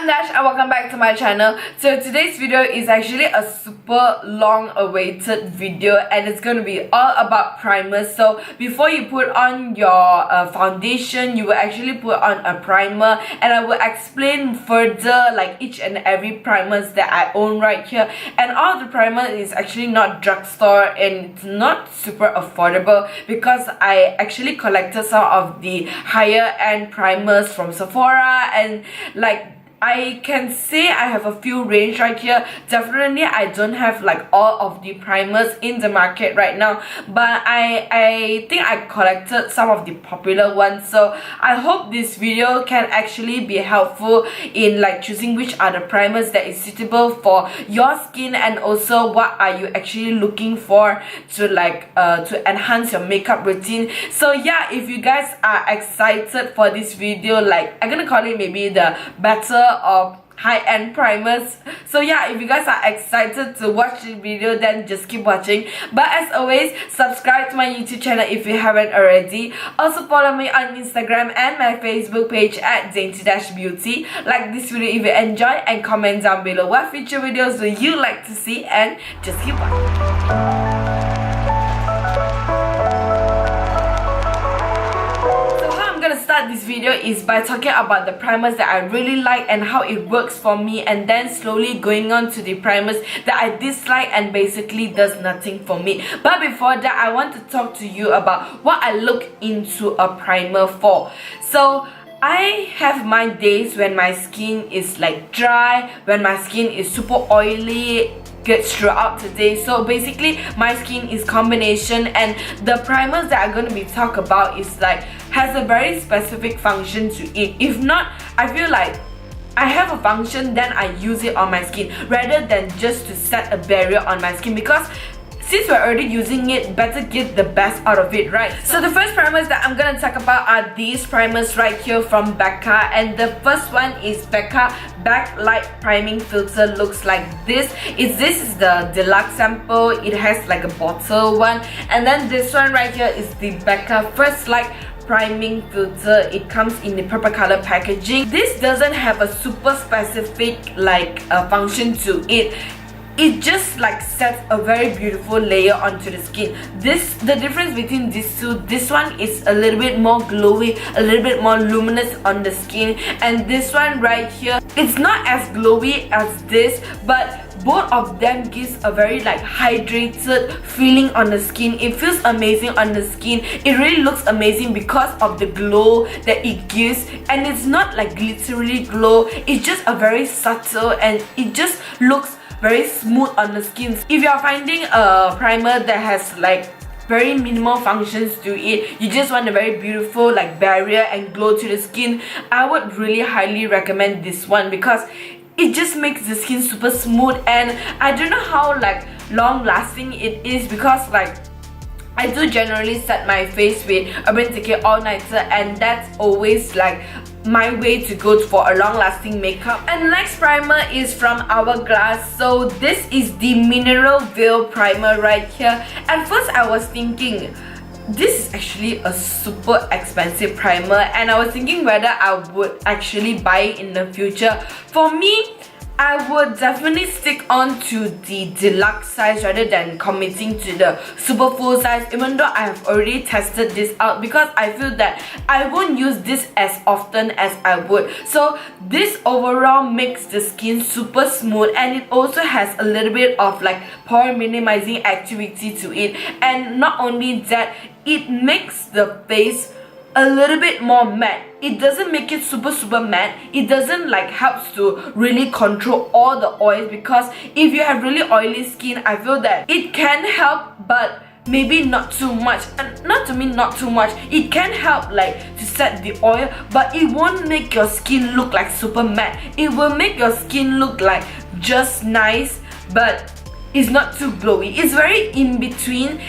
I'm Dash and welcome back to my channel. So today's video is actually a super long awaited video and it's going to be all about primers. So before you put on your foundation, you will actually put on a primer, and I will explain further like each and every primers that I own right here. And all of the primer is actually not drugstore and it's not super affordable because I actually collected some of the higher end primers from Sephora, and like I can say I have a few range right here. Definitely I don't have like all of the primers in the market right now, but I think I collected some of the popular ones. So I hope this video can actually be helpful in like choosing which are the primers that is suitable for your skin, and also what are you actually looking for to like to enhance your makeup routine. So yeah, if you guys are excited for this video, like I'm gonna call it maybe the better of high-end primers. So yeah, if you guys are excited to watch this video, then just keep watching. But as always, subscribe to my YouTube channel if you haven't already. Also follow me on Instagram and my Facebook page at DaintyDashBeauty. Like this video if you enjoy, and comment down below what future videos would you like to see, and just keep watching. Start this video is by talking about the primers that I really like and how it works for me, and then slowly going on to the primers that I dislike and basically does nothing for me. But before that, I want to talk to you about what I look into a primer for. So I have my days when my skin is like dry, when my skin is super oily, gets throughout the day. So basically my skin is combination, and the primers that I'm going to be talk about is like has a very specific function to it. If not, I feel like I have a function, then I use it on my skin rather than just to set a barrier on my skin, because since we're already using it, better get the best out of it, right? So the first primers that I'm gonna talk about are these primers right here from Becca, and the first one is Becca Backlight Priming Filter. Looks like this. This is the deluxe sample. It has like a bottle one, and then this one right here is the Becca First Light Priming Filter. It comes in the purple color packaging. This doesn't have a super specific like function to it. It just like sets a very beautiful layer onto the skin. The difference between these two, this one is a little bit more glowy, a little bit more luminous on the skin, and this one right here, it's not as glowy as this, but both of them gives a very like hydrated feeling on the skin. It feels amazing on the skin. It really looks amazing because of the glow that it gives, and it's not like glittery glow. It's just a very subtle, and it just looks very smooth on the skin. If you're finding a primer that has like very minimal functions to it, you just want a very beautiful like barrier and glow to the skin, I would really highly recommend this one because it just makes the skin super smooth. And I don't know how like long lasting it is, because like I do generally set my face with Urban Decay All Nighter, and that's always like my way to go for a long lasting makeup. And the next primer is from Hourglass. So this is the Mineral Veil Primer right here. At first I was thinking this is actually a super expensive primer, and I was thinking whether I would actually buy it in the future. For me, I would definitely stick on to the deluxe size rather than committing to the super full size, even though I have already tested this out, because I feel that I won't use this as often as I would. So this overall makes the skin super smooth, and it also has a little bit of like pore minimizing activity to it. And not only that, it makes the face a little bit more matte. It doesn't make it super matte. It doesn't like helps to really control all the oils, because if you have really oily skin, I feel that it can help, but maybe not too much. And not to mean not too much, it can help like to set the oil, but it won't make your skin look like super matte. It will make your skin look like just nice, but it's not too glowy. It's very in between.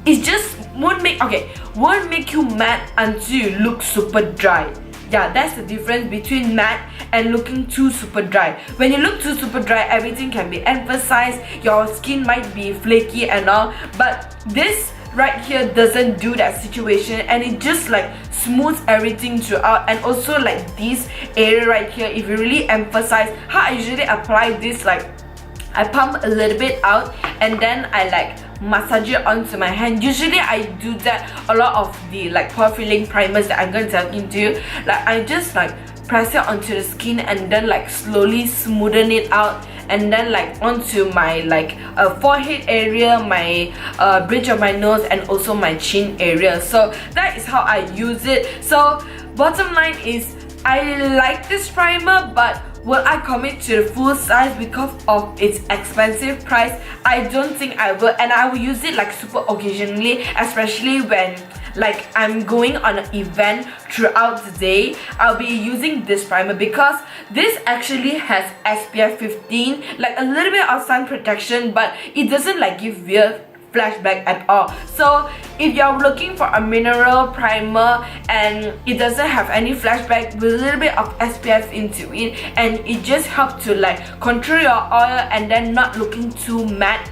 It just won't make you matte until you look super dry. Yeah, that's the difference between matte and looking too super dry. When you look too super dry, everything can be emphasized. Your skin might be flaky and all, but this right here doesn't do that situation, and it just like smooths everything throughout. And also like this area right here, if you really emphasize how I usually apply this, like I pump a little bit out and then I like massage it onto my hand. Usually I do that a lot of the like pore filling primers that I'm going to tell into. Like I just like press it onto the skin and then like slowly smoothen it out, and then like onto my like forehead area, my bridge of my nose, and also my chin area. So that is how I use it. So bottom line is, I like this primer, but will I commit to the full size because of its expensive price? I don't think I will, and I will use it like super occasionally, especially when like I'm going on an event throughout the day. I'll be using this primer because this actually has SPF 15, like a little bit of sun protection, but it doesn't like give weird flashback at all. So if you're looking for a mineral primer and it doesn't have any flashback with a little bit of SPF into it, and it just helps to like control your oil and then not looking too matte,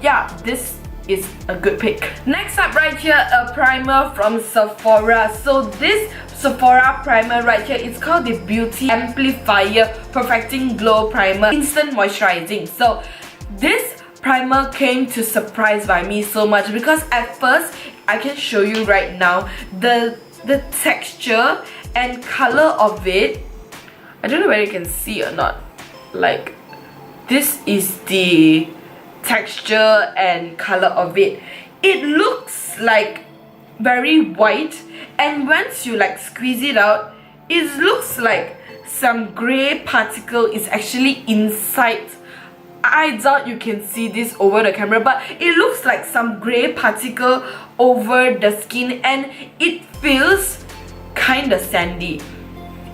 yeah, this is a good pick. Next up right here, a primer from Sephora. So this Sephora primer right here, it's called the Beauty Amplifier Perfecting Glow Primer Instant Moisturizing. So this primer came to surprise by me so much, because at first, I can show you right now, the texture and color of it, I don't know whether you can see or not, like this is the texture and color of it. It looks like very white, and once you like squeeze it out, it looks like some gray particle is actually inside. I doubt you can see this over the camera, but it looks like some gray particle over the skin, and it feels kinda sandy.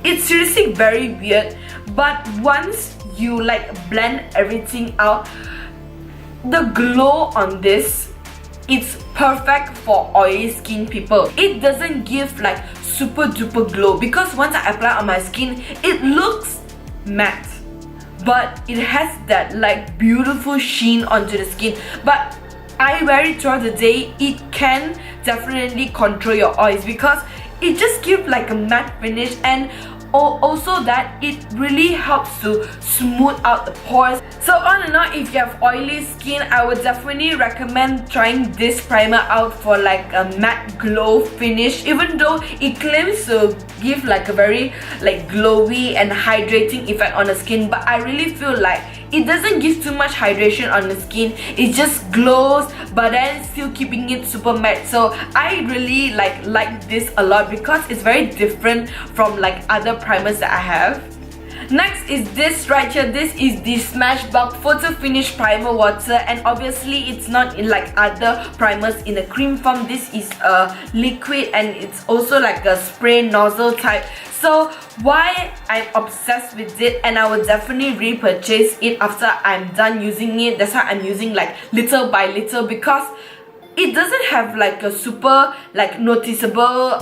It's seriously very weird, but once you like blend everything out, the glow on this, it's perfect for oily skin people. It doesn't give like super duper glow, because once I apply on my skin, it looks matte, but it has that like beautiful sheen onto the skin. But I wear it throughout the day, it can definitely control your oils because it just gives like a matte finish, and also that it really helps to smooth out the pores. So on and on, if you have oily skin, I would definitely recommend trying this primer out for like a matte glow finish, even though it claims to give like a very like glowy and hydrating effect on the skin. But I really feel like it doesn't give too much hydration on the skin, it just glows but then still keeping it super matte. So I really like this a lot because it's very different from like other primers that I have. Next is this right here. This is the Smashbox Photo Finish Primer Water, and obviously it's not in like other primers in a cream form. This is a liquid, and it's also like a spray nozzle type. So why I'm obsessed with it, and I will definitely repurchase it after I'm done using it. That's why I'm using like little by little, because it doesn't have like a super like noticeable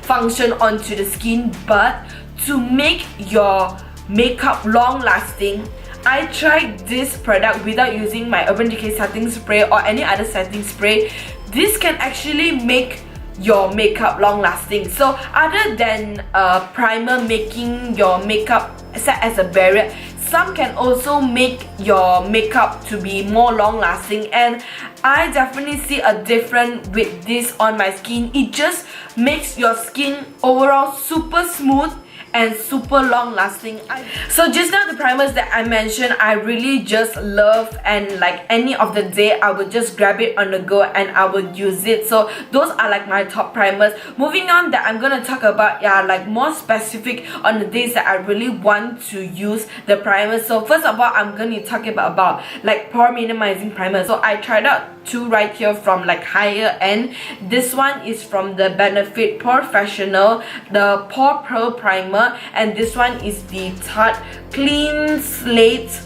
function onto the skin, but to make your makeup long lasting, I tried this product without using my Urban Decay setting spray or any other setting spray. This can actually make your makeup long lasting. So other than primer making your makeup set as a barrier, some can also make your makeup to be more long lasting, and I definitely see a difference with this on my skin. It just makes your skin overall super smooth and super long lasting. So just now the primers that I mentioned, I really just love, and like any of the day I would just grab it on the go and I would use it. So those are like my top primers. Moving on, that I'm gonna talk about, yeah, like more specific on the days that I really want to use the primer. So first of all, I'm gonna talk about like pore minimizing primer. So I tried out two right here from like higher end. This one is from the Benefit Porefessional, the Pore Pearl Primer, and this one is the Tarte Clean Slate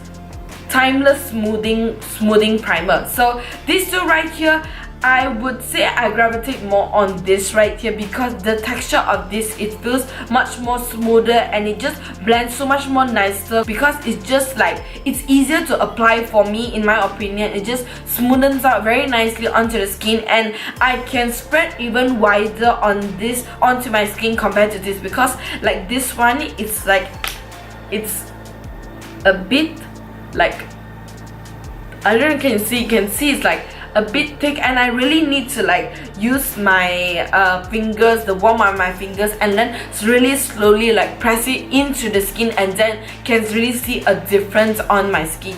Timeless Smoothing Primer. So these two right here, I would say I gravitate more on this right here because the texture of this, it feels much more smoother and it just blends so much more nicer because it's just like, it's easier to apply for me in my opinion. It just smoothens out very nicely onto the skin, and I can spread even wider on this onto my skin compared to this, because like this one, it's like, it's a bit like, I don't know if you can see it's like a bit thick, and I really need to like use my fingers, the warm of my fingers, and then really slowly like press it into the skin, and then can really see a difference on my skin.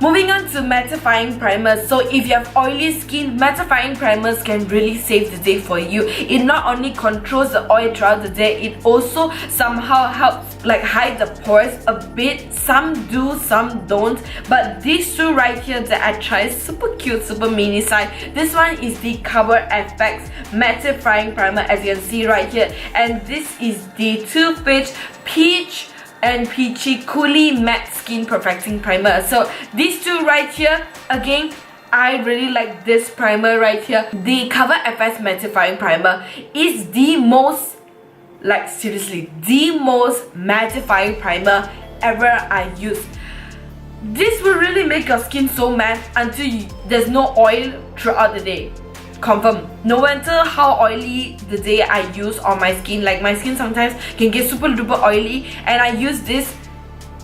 Moving on to mattifying primers. So if you have oily skin, mattifying primers can really save the day for you. It not only controls the oil throughout the day, it also somehow helps like hide the pores a bit. Some do, some don't, but these two right here that I tried, super cute, super mini size. This one is the Cover FX mattifying primer, as you can see right here, and this is the Too Faced Peach and Peachy Coolie Matte Skin Perfecting Primer. So these two right here, again, I really like this primer right here. The Cover FX Mattifying Primer is the most, like seriously, the most mattifying primer ever I used. This will really make your skin so matte until there's no oil throughout the day. Confirm. No matter how oily the day I use on my skin, like my skin sometimes can get super duper oily, and I use this,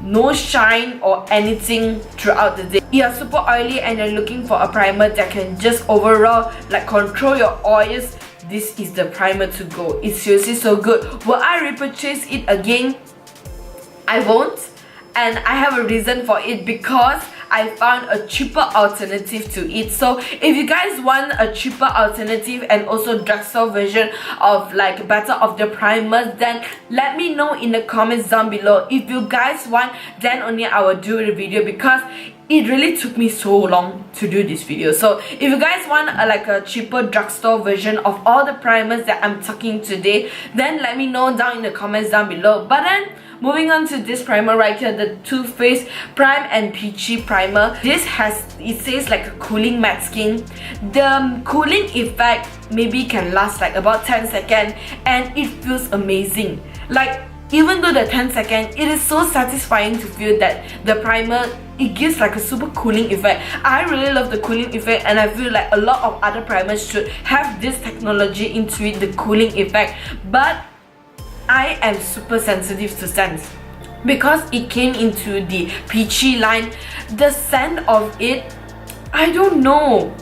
no shine or anything throughout the day. You're super oily and you're looking for a primer that can just overall like control your oils, this is the primer to go. It's seriously so good. Will I repurchase it again? I won't, and I have a reason for it, because I found a cheaper alternative to it. So if you guys want a cheaper alternative and also drugstore version of like better of the primers, then let me know in the comments down below. If you guys want, then only I will do the video, because it really took me so long to do this video. So if you guys want like a cheaper drugstore version of all the primers that I'm talking today, then let me know down in the comments down below. But then moving on to this primer right here, the Too Faced Prime and Peachy Primer. This has, it says like a cooling matte skin. The cooling effect maybe can last like about 10 seconds, and it feels amazing. Like even though the 10 seconds, it is so satisfying to feel that the primer, it gives like a super cooling effect. I really love the cooling effect, and I feel like a lot of other primers should have this technology into it, the cooling effect. But I am super sensitive to scents because it came into the Peachy line. The scent of it, I don't know.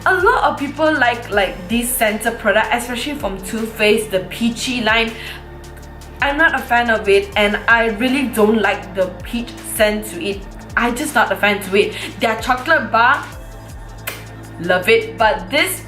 A lot of people like this scented product, especially from Too Faced, the Peachy line. I'm not a fan of it, and I really don't like the peach scent to it. I'm just not a fan to it. Their chocolate bar, love it, but this,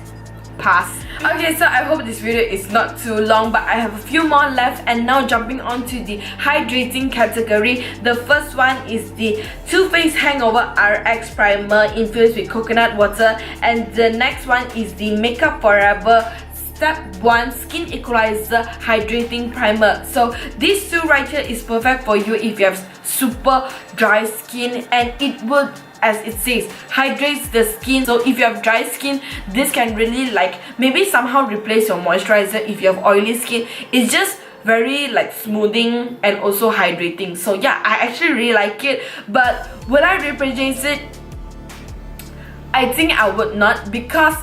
pass. Okay, so I hope this video is not too long, but I have a few more left. And now jumping on to the hydrating category. The first one is the Too Faced Hangover RX Primer infused with coconut water, and the next one is the Makeup Forever Step 1 Skin Equalizer Hydrating Primer. So these two right here is perfect for you if you have super dry skin, and it will, as it says, hydrates the skin. So if you have dry skin, this can really like maybe somehow replace your moisturizer. If you have oily skin, it's just very like smoothing and also hydrating. So yeah, I actually really like it. But will I repurchase it? I think I would not, because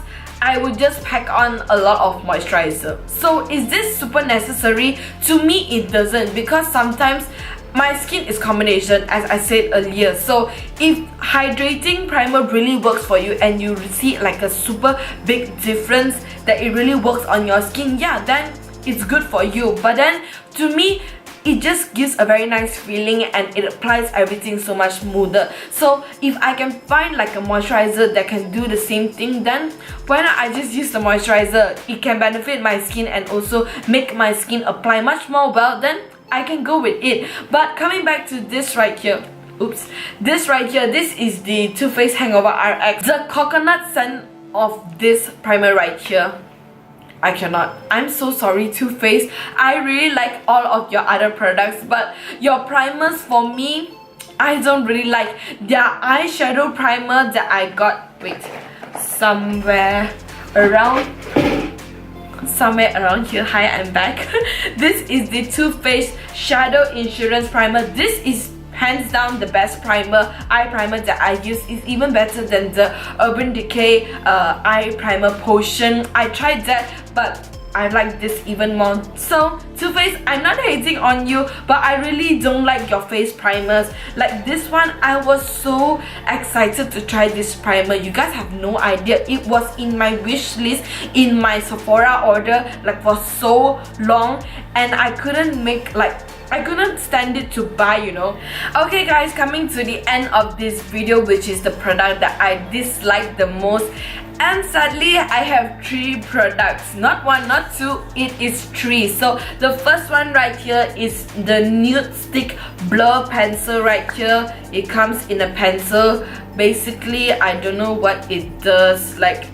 I would just pack on a lot of moisturizer. So is this super necessary? To me, it doesn't, because sometimes my skin is combination, as I said earlier. So if hydrating primer really works for you and you see like a super big difference, that it really works on your skin, yeah, then it's good for you. But then to me, it just gives a very nice feeling and it applies everything so much smoother. So if I can find like a moisturizer that can do the same thing, then why not I just use the moisturizer? It can benefit my skin and also make my skin apply much more well, then I can go with it. But coming back to this right here, oops, this right here, this is the Too Faced Hangover RX. The coconut scent of this primer right here, I cannot. I'm so sorry, Too Faced. I really like all of your other products, but your primers for me, I don't really like. Their eyeshadow primer that I got, wait, somewhere around here. Hi, I'm back. This is the Too Faced Shadow Insurance Primer. This is hands down the best eye primer that I use. Is even better than the Urban Decay eye primer potion. I tried that, but I like this even more. So Too Faced, I'm not hating on you, but I really don't like your face primers. Like this one, I was so excited to try this primer. You guys have no idea. It was in my wish list in my Sephora order like for so long, and I couldn't stand it to buy, you know. Okay guys, coming to the end of this video, which is the product that I dislike the most. And sadly, I have 3 products. Not 1, not 2, it is 3. So the first one right here is the NudeStix Blur Pencil right here. It comes in a pencil. Basically, I don't know what it does. Like,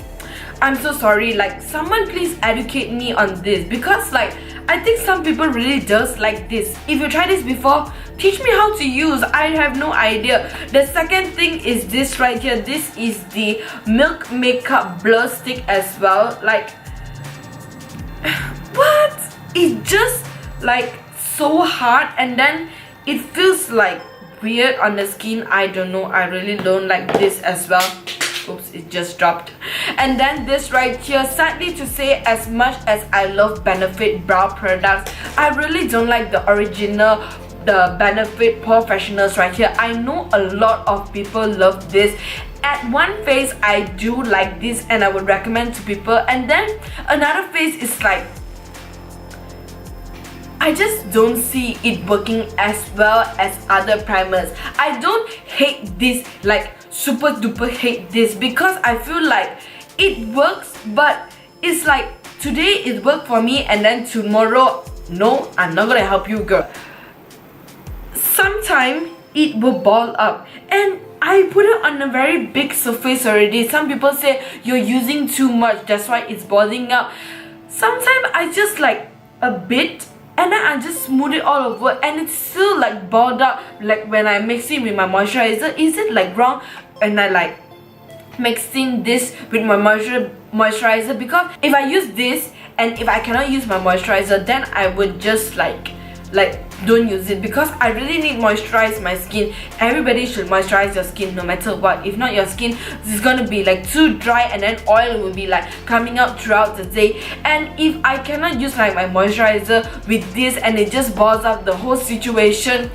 I'm so sorry. Like, someone please educate me on this, because like, I think some people really does like this. If you tried this before, teach me how to use. I have no idea. The second thing is this right here. This is the Milk Makeup Blur Stick as well. Like, what? It's just like so hard, and then it feels like weird on the skin. I don't know. I really don't like this as well. Oops, it just dropped. And then this right here, sadly to say, as much as I love Benefit brow products, I really don't like the original, the Benefit Porefessionals right here. I know a lot of people love this. At one face, I do like this and I would recommend to people, and then another face is like, I just don't see it working as well as other primers. I don't hate this, like super duper hate this, because I feel like it works, but it's like today it worked for me and then tomorrow, no, I'm not gonna help you, girl. Sometime it will ball up, and I put it on a very big surface already. Some people say you're using too much, that's why it's balling up. Sometimes I just like a bit, and then I just smooth it all over, and it's still like balled up. Like when I mix it with my moisturizer, is it like wrong? And I like mixing this with my moisturizer, because if I use this and if I cannot use my moisturizer, then I would just like don't use it, because I really need moisturize my skin. Everybody should moisturize your skin no matter what. If not, your skin is gonna be like too dry, and then oil will be like coming out throughout the day. And if I cannot use like my moisturizer with this and it just balls up the whole situation,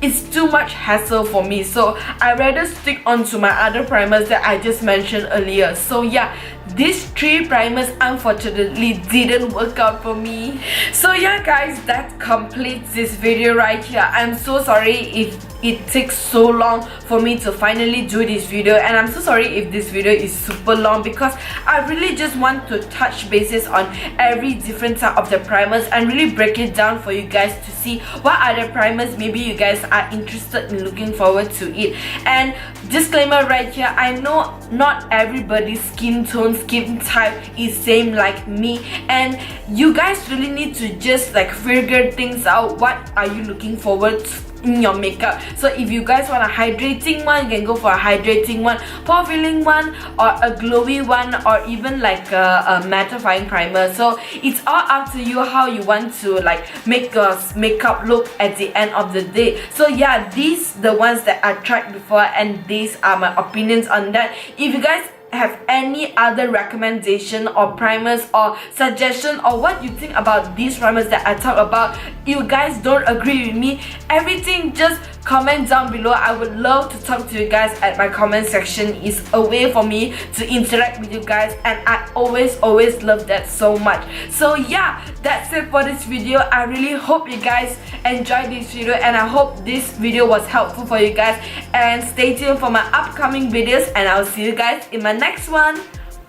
it's too much hassle for me. So I rather stick on to my other primers that I just mentioned earlier. So yeah, these 3 primers unfortunately didn't work out for me. So yeah guys, that completes this video right here. I'm so sorry if it takes so long for me to finally do this video, and I'm so sorry if this video is super long, because I really just want to touch bases on every different type of the primers and really break it down for you guys to see what other primers maybe you guys are interested in looking forward to it. And disclaimer right here, I know not everybody's skin tone, skin type is same like me, and you guys really need to just like figure things out. What are you looking forward to in your makeup? So if you guys want a hydrating one, you can go for a hydrating one, pore filling one, or a glowy one, or even like a mattifying primer. So it's all up to you how you want to like make your makeup look at the end of the day. So yeah, these the ones that I tried before, and these are my opinions on that. If you guys have any other recommendation or primers or suggestion, or what you think about these primers that I talk about, you guys don't agree with me, everything, just comment down below. I would love to talk to you guys at my comment section. It's a way for me to interact with you guys, and I always love that so much. So yeah, that's it for this video. I really hope you guys enjoyed this video, and I hope this video was helpful for you guys, and stay tuned for my upcoming videos, and I'll see you guys in my next one.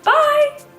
Bye.